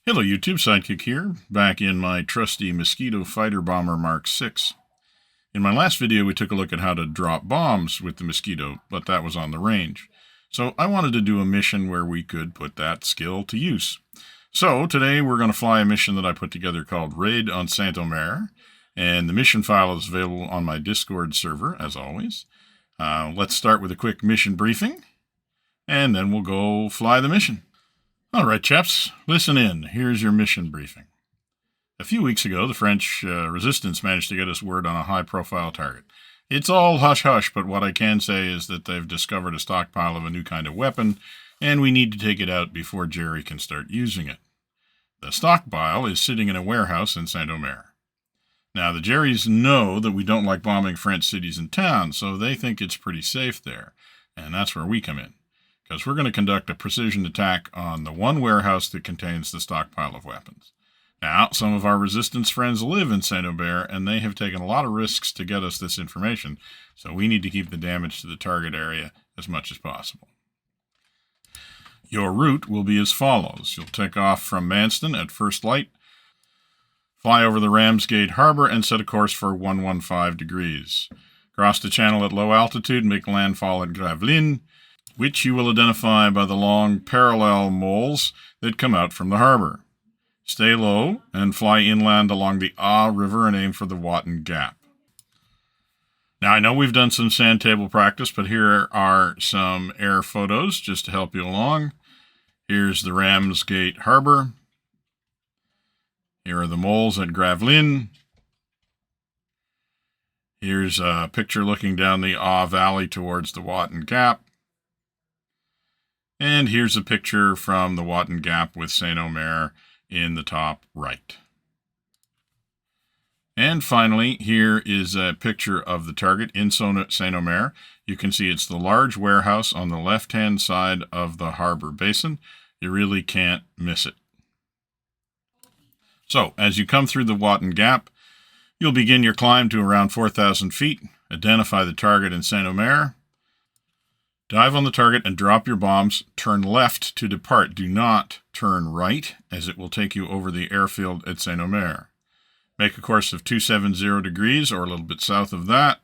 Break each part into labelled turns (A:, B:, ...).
A: Hello YouTube, Sidekick here, back in my trusty Mosquito Fighter Bomber Mark VI. In my last video we took a look at how to drop bombs with the Mosquito, but that was on the range. So I wanted to do a mission where we could put that skill to use. So today we're going to fly a mission that I put together called Raid on Saint Omer, and the mission file is available on my Discord server, as always. Let's start with a quick mission briefing, and then we'll go fly the mission. All right, chaps, listen in. Here's your mission briefing. A few weeks ago, the French resistance managed to get us word on a high-profile target. It's all hush-hush, but what I can say is that they've discovered a stockpile of a new kind of weapon, and we need to take it out before Jerry can start using it. The stockpile is sitting in a warehouse in Saint Omer. Now, the Jerrys know that we don't like bombing French cities and towns, so they think it's pretty safe there, and that's where we come in. Because we're going to conduct a precision attack on the one warehouse that contains the stockpile of weapons. Now, some of our resistance friends live in Saint Omer, and they have taken a lot of risks to get us this information, so we need to keep the damage to the target area as much as possible. Your route will be as follows. You'll take off from Manston at first light, fly over the Ramsgate Harbor, and set a course for 115 degrees. Cross the channel at low altitude, make landfall at Gravelines, which you will identify by the long parallel moles that come out from the harbor. Stay low and fly inland along the River and aim for the Watton Gap. Now, I know we've done some sand table practice, but here are some air photos just to help you along. Here's the Ramsgate Harbor. Here are the moles at Gravelines. Here's a picture looking down the Valley towards the Watton Gap. And here's a picture from the Watton Gap with Saint Omer in the top right. And finally, here is a picture of the target in Saint Omer. You can see it's the large warehouse on the left-hand side of the harbor basin. You really can't miss it. So, as you come through the Watton Gap, you'll begin your climb to around 4,000 feet, identify the target in Saint Omer, dive on the target and drop your bombs. Turn left to depart. Do not turn right, as it will take you over the airfield at Saint Omer. Make a course of 270 degrees, or a little bit south of that.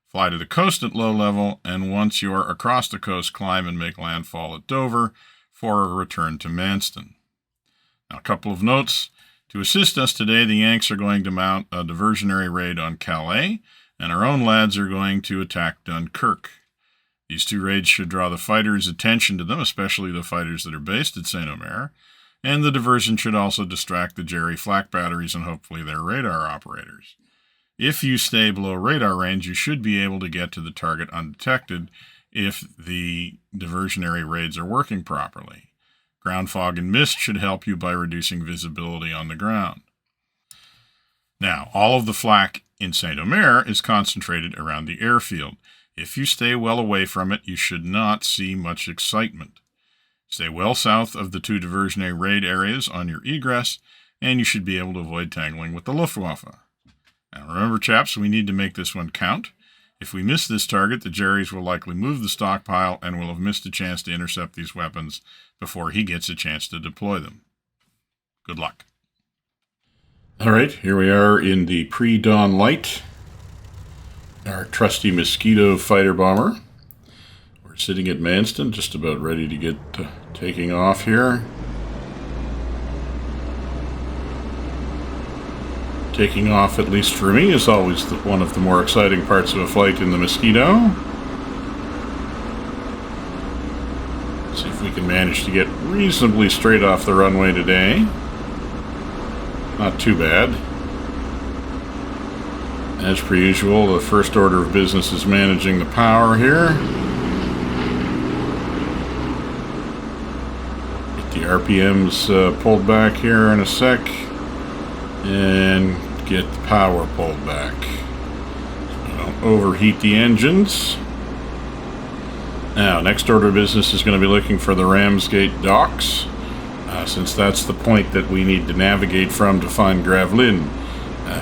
A: Fly to the coast at low level, and once you're across the coast, climb and make landfall at Dover for a return to Manston. Now, a couple of notes. To assist us today, the Yanks are going to mount a diversionary raid on Calais, and our own lads are going to attack Dunkirk. These two raids should draw the fighters' attention to them, especially the fighters that are based at Saint Omer, and the diversion should also distract the Jerry flak batteries and hopefully their radar operators. If you stay below radar range, you should be able to get to the target undetected if the diversionary raids are working properly. Ground fog and mist should help you by reducing visibility on the ground. Now, all of the flak in Saint Omer is concentrated around the airfield. If you stay well away from it, you should not see much excitement. Stay well south of the two diversionary raid areas on your egress, and you should be able to avoid tangling with the Luftwaffe. Now remember, chaps, we need to make this one count. If we miss this target, the Jerrys will likely move the stockpile and will have missed a chance to intercept these weapons before he gets a chance to deploy them. Good luck. All right, here we are in the pre-dawn light. Our trusty Mosquito fighter bomber. We're sitting at Manston, just about ready to get taking off here. Taking off, at least for me, is always one of the more exciting parts of a flight in the Mosquito. Let's see if we can manage to get reasonably straight off the runway today. Not too bad. As per usual, the first order of business is managing the power here. Get the RPMs pulled back here in a sec. And get the power pulled back. So don't overheat the engines. Now, next order of business is going to be looking for the Ramsgate docks. since that's the point that we need to navigate from to find Gravelin.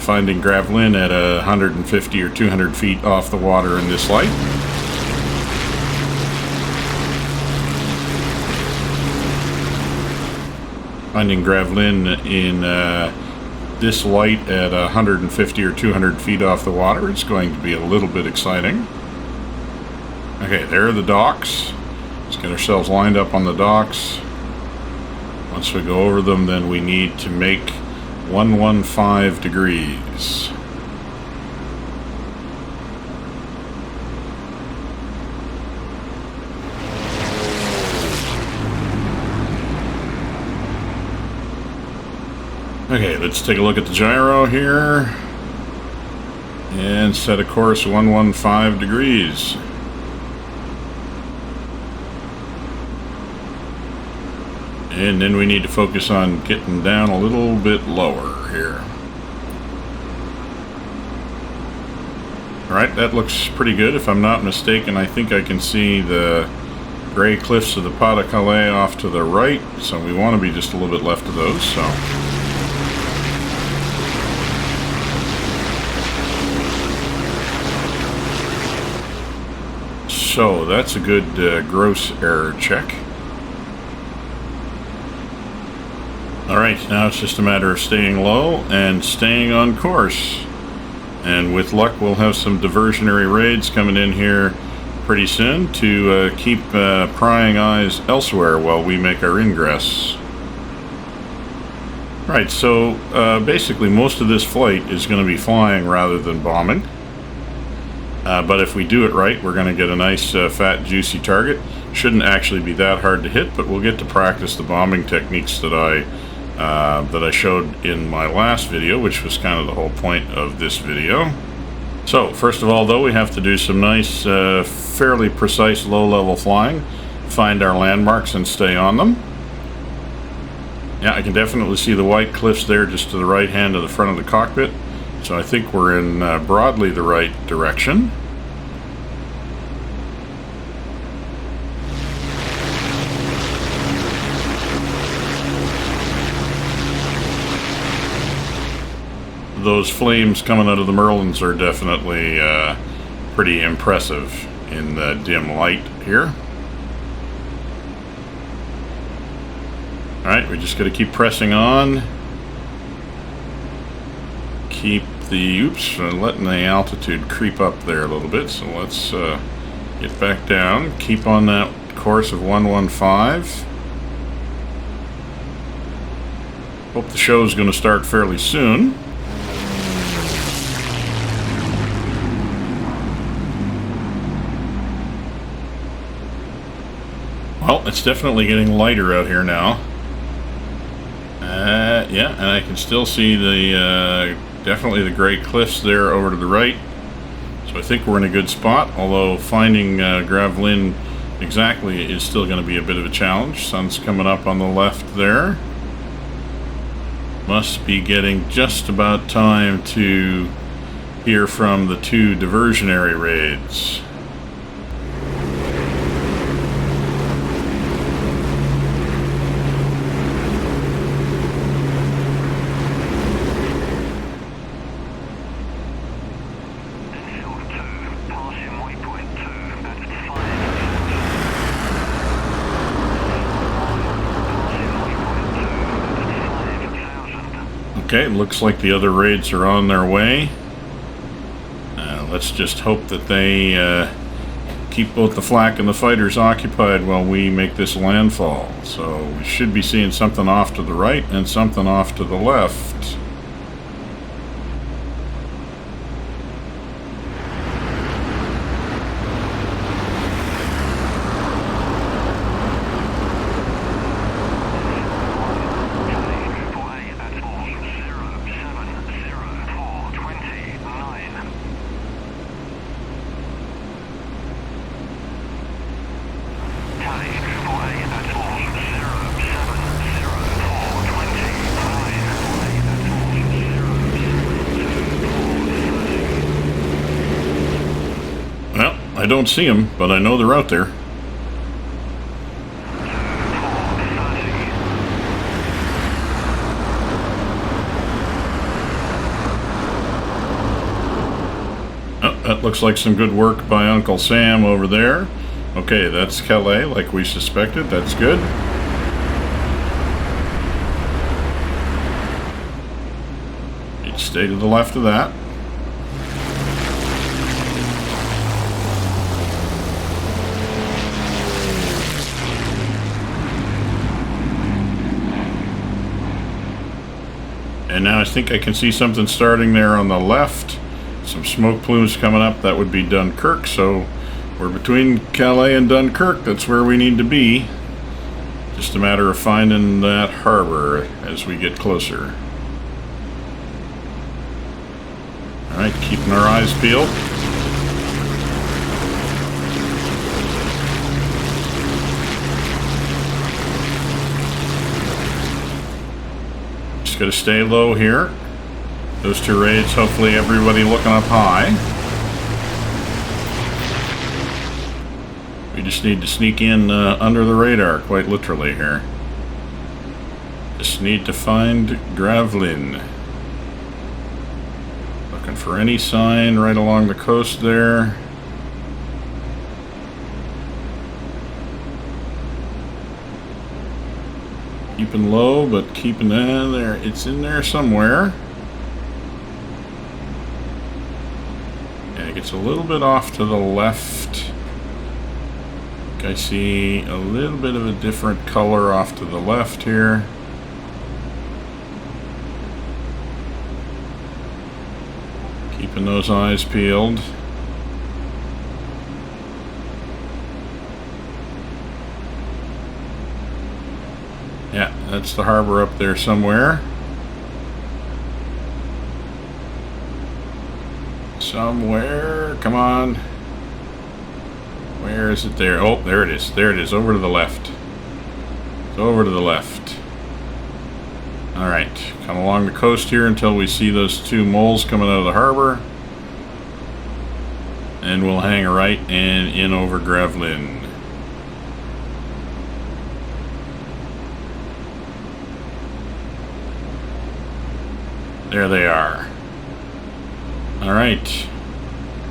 A: Finding Gravelin at 150 or 200 feet off the water in this light. Finding Gravelin in this light at 150 or 200 feet off the water is going to be a little bit exciting. Okay, there are the docks. Let's get ourselves lined up on the docks. Once we go over them, then we need to make 115 degrees. Okay, let's take a look at the gyro here and set a course 115 degrees. And then we need to focus on getting down a little bit lower here. Alright, that looks pretty good. If I'm not mistaken, I think I can see the gray cliffs of the Pas de Calais off to the right, so we want to be just a little bit left of those. So that's a good gross error check. Alright, now it's just a matter of staying low and staying on course. And with luck, we'll have some diversionary raids coming in here pretty soon to keep prying eyes elsewhere while we make our ingress. Right, so basically most of this flight is going to be flying rather than bombing. But if we do it right, we're going to get a nice fat juicy target. Shouldn't actually be that hard to hit, but we'll get to practice the bombing techniques that I showed in my last video, which was kind of the whole point of this video. So first of all, though, we have to do some nice fairly precise low-level flying, find our landmarks and stay on them. Yeah, I can definitely see the white cliffs there just to the right hand of the front of the cockpit, so I think we're in broadly the right direction. Those flames coming out of the Merlins are definitely pretty impressive in the dim light here. Alright, we just got to keep pressing on. Keep the, letting the altitude creep up there a little bit. So let's get back down. Keep on that course of 115. Hope the show's going to start fairly soon. Well, it's definitely getting lighter out here now. Yeah, and I can still see the definitely the gray cliffs there over to the right. So I think we're in a good spot, although finding Gravelin exactly is still going to be a bit of a challenge. Sun's coming up on the left there. Must be getting just about time to hear from the two diversionary raids. Okay, looks like the other raids are on their way. Let's just hope that they keep both the flak and the fighters occupied while we make this landfall. So we should be seeing something off to the right and something off to the left. I don't see them, but I know they're out there. that looks like some good work by Uncle Sam over there. Okay, that's Calais, like we suspected. That's good. You'd stay to the left of that. And now I think I can see something starting there on the left. Some smoke plumes coming up. That would be Dunkirk. So we're between Calais and Dunkirk. That's where we need to be. Just a matter of finding that harbor as we get closer. Alright, keeping our eyes peeled. Got to stay low here. Those two raids, hopefully everybody looking up high. We just need to sneak in under the radar, quite literally here. Just need to find Gravlin. Looking for any sign right along the coast there. Keeping low, but keeping there. It's in there somewhere. And it gets a little bit off to the left. I think I see a little bit of a different color off to the left here. Keeping those eyes peeled. Yeah, that's the harbor up there somewhere. Somewhere, come on. Where is it there? Oh, there it is. There it is, over to the left. It's over to the left. Alright, come along the coast here until we see those two moles coming out of the harbor. And we'll hang a right and in over Gravlin. There they are. Alright.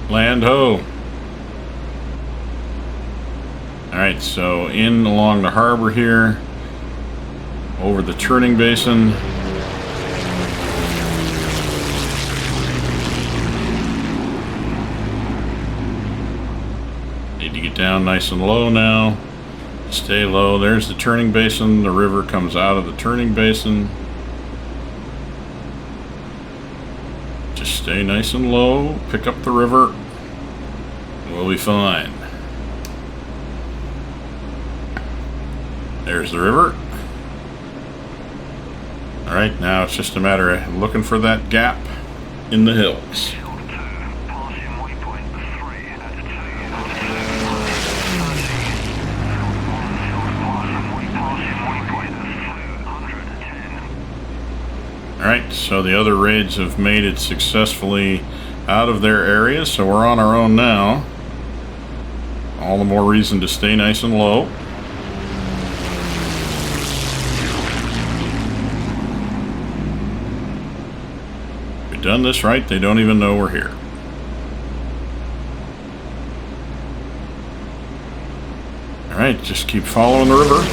A: Land ho. Alright, so in along the harbor here. Over the churning basin. Need to get down nice and low now. Stay low. There's the churning basin. The river comes out of the churning basin. Stay nice and low, pick up the river, we'll be fine. There's the river. Alright, now it's just a matter of looking for that gap in the hills. Alright, so the other raids have made it successfully out of their area, so we're on our own now. All the more reason to stay nice and low. If we've done this right, they don't even know we're here. Alright, just keep following the river.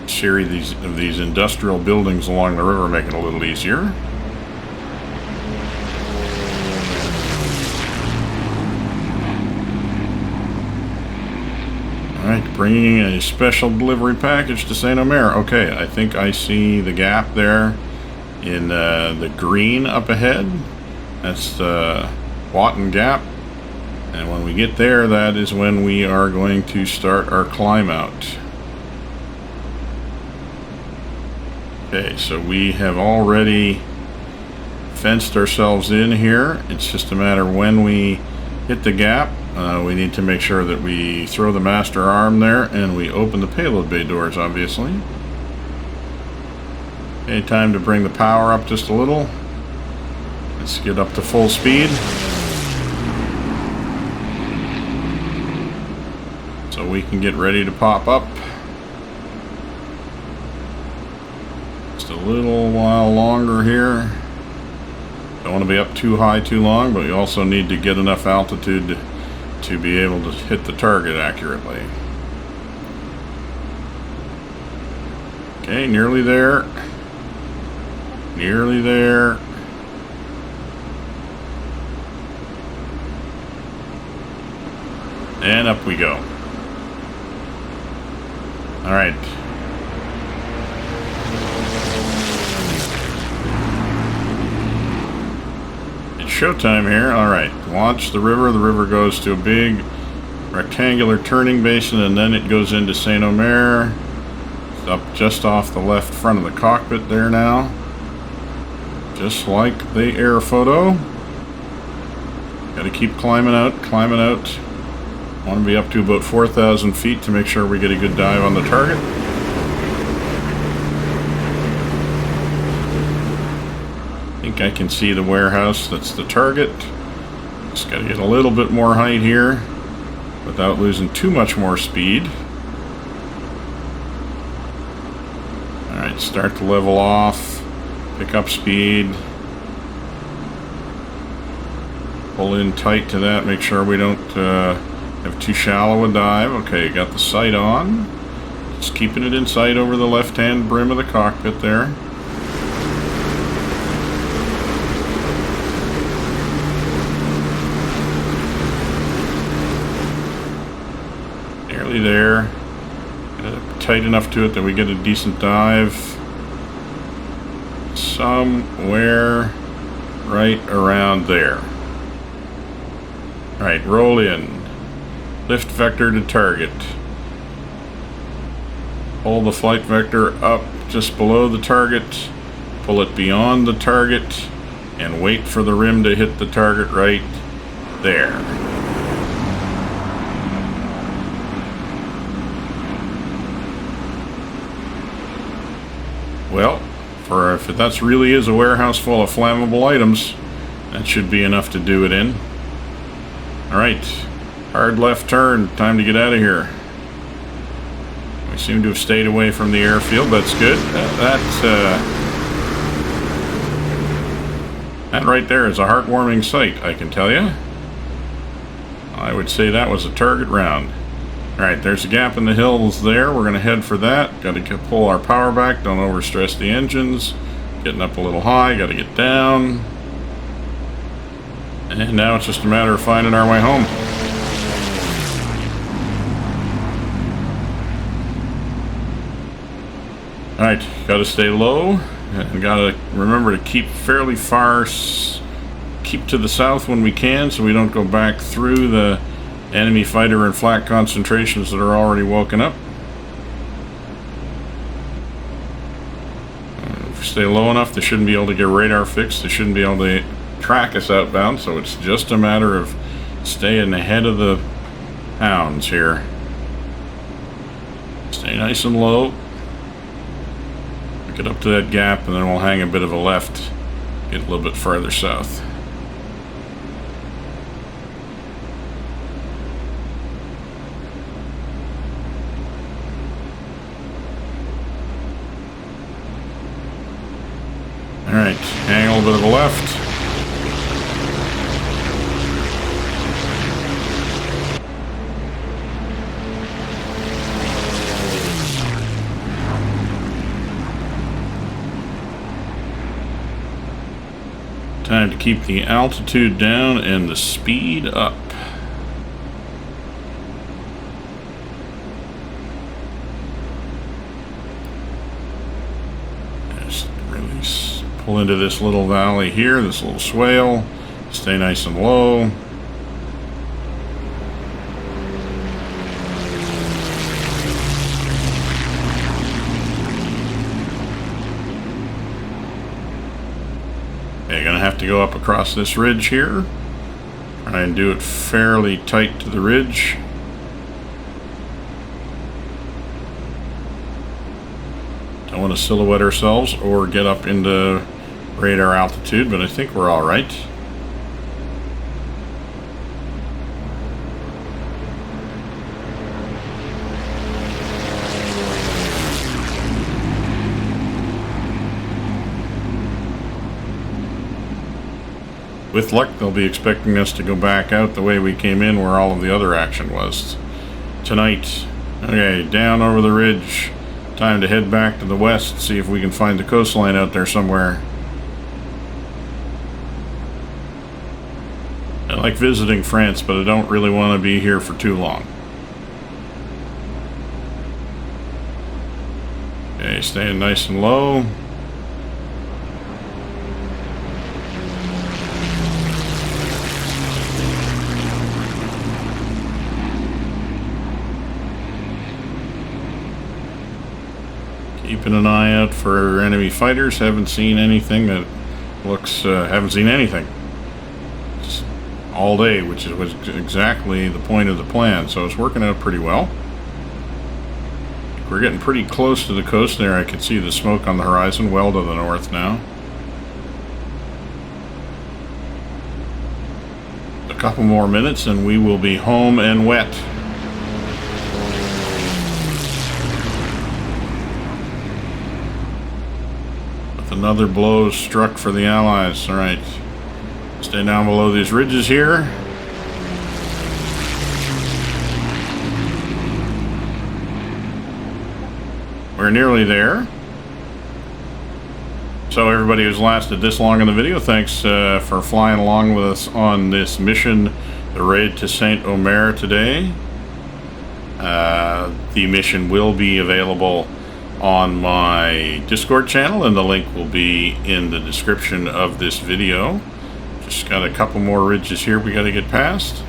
A: Series of these industrial buildings along the river make it a little easier. Alright, bringing a special delivery package to St. Omer. Okay, I think I see the gap there in the green up ahead. That's the Watton Gap. And when we get there, that is when we are going to start our climb out. Okay, so we have already fenced ourselves in here. It's just a matter when we hit the gap. We need to make sure that we throw the master arm there and we open the payload bay doors, obviously. Okay, time to bring the power up just a little. Let's get up to full speed. So we can get ready to pop up. Just a little while longer here. Don't want to be up too high too long, but you also need to get enough altitude to be able to hit the target accurately. Okay, nearly there. Nearly there. And up we go. All right. It's showtime here. All right. Launch the river. The river goes to a big rectangular turning basin, and then it goes into St. Omer. It's up just off the left front of the cockpit there now. Just like the air photo. Got to keep climbing out, climbing out. Want to be up to about 4,000 feet to make sure we get a good dive on the target. I think I can see the warehouse. That's the target. Just got to get a little bit more height here without losing too much more speed. Alright, start to level off. Pick up speed. Pull in tight to that. Make sure we don't have too shallow a dive. Okay, got the sight on. Just keeping it in sight over the left-hand brim of the cockpit there. Nearly there. Get it tight enough to it that we get a decent dive. Somewhere right around there. Alright, roll in. Lift vector to target. Pull the flight vector up just below the target. Pull it beyond the target. And wait for the rim to hit the target right there. Well, if that really is a warehouse full of flammable items, that should be enough to do it in. Alright, hard left turn, time to get out of here. We seem to have stayed away from the airfield, that's good. That right there is a heartwarming sight, I can tell you. I would say that was a target round. Alright, there's a gap in the hills there. We're going to head for that. Got to pull our power back. Don't overstress the engines. Getting up a little high. Got to get down. And now it's just a matter of finding our way home. Alright, got to stay low. And got to remember to keep fairly far. Keep to the south when we can so we don't go back through the enemy fighter and flak concentrations that are already woken up. If we stay low enough, they shouldn't be able to get radar fixed. They shouldn't be able to track us outbound, so it's just a matter of staying ahead of the hounds here. Stay nice and low. Get up to that gap, and then we'll hang a bit of a left. Get a little bit farther south. Alright, hang a little bit of a left. Time to keep the altitude down and the speed up. Just release. Pull into this little valley here, this little swale. Stay nice and low. Okay, gonna have to go up across this ridge here. Try and do it fairly tight to the ridge. Don't want to silhouette ourselves or get up into radar altitude, but I think we're all right. With luck, they'll be expecting us to go back out the way we came in, where all of the other action was tonight. Okay, down over the ridge. Time to head back to the west, see if we can find the coastline out there somewhere. I like visiting France, but I don't really want to be here for too long. Okay, staying nice and low. Keeping an eye out for enemy fighters. Haven't seen anything that looks, haven't seen anything. Just all day, which was exactly the point of the plan, so it's working out pretty well. We're getting pretty close to the coast there. I can see the smoke on the horizon, well to the north now. A couple more minutes and we will be home and wet. Another blow struck for the Allies. Alright. Stay down below these ridges here. We're nearly there. So everybody who's lasted this long in the video, thanks for flying along with us on this mission, the raid to St. Omer today. The mission will be available on my Discord channel, and the link will be in the description of this video. Just got a couple more ridges here we got to get past.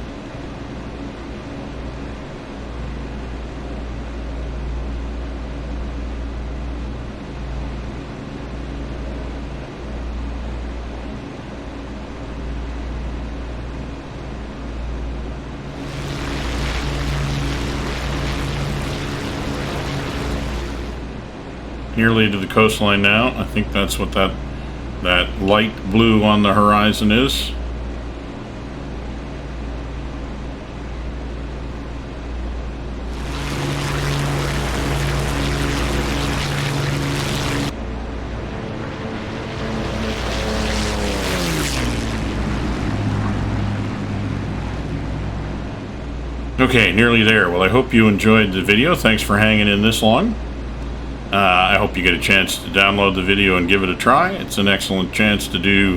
A: Nearly to the coastline now. I think that's what that light blue on the horizon is. Okay, nearly there. Well, I hope you enjoyed the video. Thanks for hanging in this long. I hope you get a chance to download the video and give it a try. It's an excellent chance to do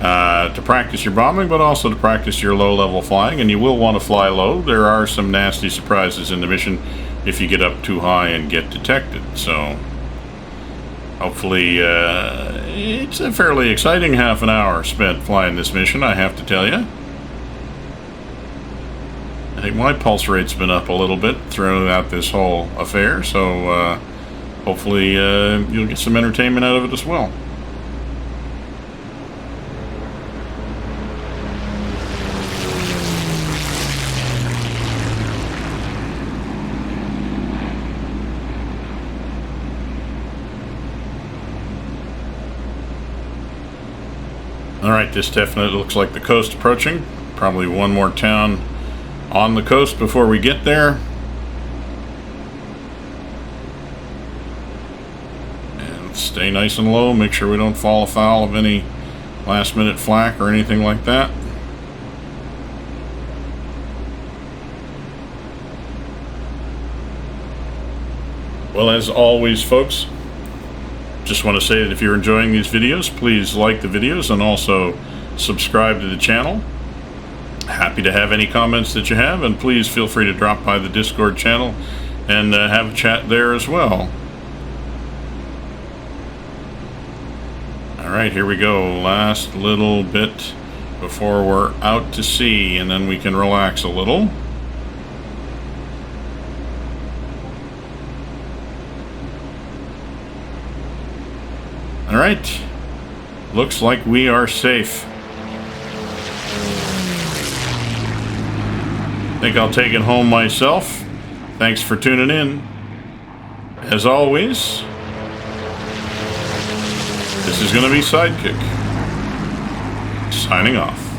A: to practice your bombing, but also to practice your low-level flying. And you will want to fly low. There are some nasty surprises in the mission if you get up too high and get detected. So hopefully it's a fairly exciting half an hour spent flying this mission, I have to tell you. I think my pulse rate's been up a little bit throughout this whole affair, so hopefully you'll get some entertainment out of it as well. Alright, this definitely looks like the coast approaching. Probably one more town on the coast before we get there. Stay nice and low, make sure we don't fall afoul of any last minute flak or anything like that. Well, as always, folks, just want to say that if you're enjoying these videos, please like the videos and also subscribe to the channel. Happy to have any comments that you have, and please feel free to drop by the Discord channel and have a chat there as well. Alright, here we go. Last little bit before we're out to sea, and then we can relax a little. Alright, looks like we are safe. I think I'll take it home myself. Thanks for tuning in. As always, this is going to be Sidekick, signing off.